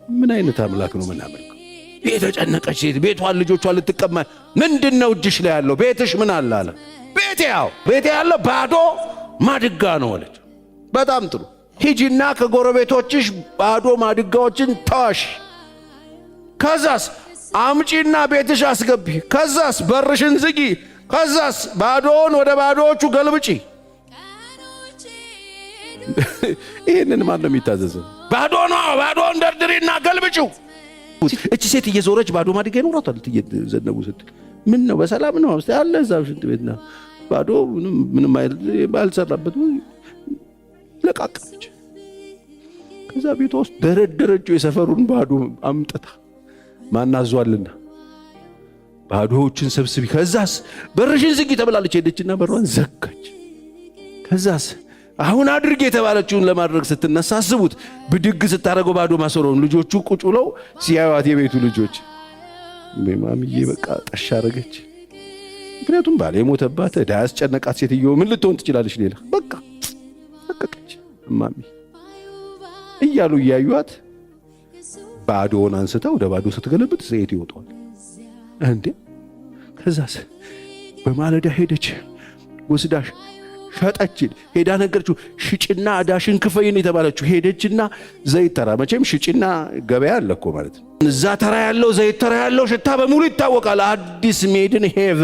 ምን አይነት አምላክ ነው ምናመልከው? የተጨነቀች ሴት ቤቷን ልጆቿን ልትቀማ ምንድነው እጅሽ ላይ ያለው? ቤትሽ ምን አለ አለ። ቤቴ ያለው ባዶ ማድጋ ነው አለች። በጣም ጥሩ፣ ሂጂና ከጎረቤቶችሽ ባዶ ማድጋዎችን ተዋሽ። ከዛስ አምጪና ቤትሽ አስገቢ። ከዛስ በርሽን ዝጊ። ከዛስ ባዶውን ወደ ባዶዎቹ ገልብጪ። ይሄንን ማን ነው የሚታዘዘው? ባዶ ነው፣ ባዶውን ደርድሪና ገልብጪው። እቺ ሴት እየዞረች ባዶ ማድጋ ይኖራታል ትየዘነቡ ስትል ምን ነው በሰላም ነው አስተ ያለ እዛው ሽንት ቤትና ባዶ ምንም ባልሰራበት ለቃቀመች። ከዛ ቤቷ ውስጥ ደረደረችው የሰፈሩን ባዶ አምጥታ ማናዟልና ባዶዎችን ሰብስቢ። ከዛስ በርሽን ዝጊ ተብላለች። ሄደችና በሯን ዘጋች። ከዛስ አሁን አድርጌ የተባለችውን ለማድረግ ስትነሳ አስቡት፣ ብድግ ስታረገው ባዶ ማሰሮውን ልጆቹ ቁጭ ብለው ሲያዩት የቤቱ ልጆች ማሚዬ በቃ ጠሽ አረገች። ምክንያቱም ባለ የሞተባት ዕዳ ያስጨነቃት ሴትዮ ምን ልትሆን ትችላለች? ሌላ በቃ በቃች። ማሚ እያሉ እያዩት ባዶውን አንስታ ወደ ባዶ ስትገለብጥ ዘይት ይወጣል እንዴ! ከዛስ በማለዳ ሄደች ወስዳሽ ሸጠች። ሄዳ ነገርችው፣ ሽጭና ዕዳሽን ክፈይን የተባለችው። ሄደችና ዘይት ተራ መቼም ሽጭና ገበያ አለ እኮ ማለት ነው። እዛ ተራ ያለው ዘይት ተራ ያለው ሽታ በሙሉ ይታወቃል። አዲስ ሜድን ሄቨን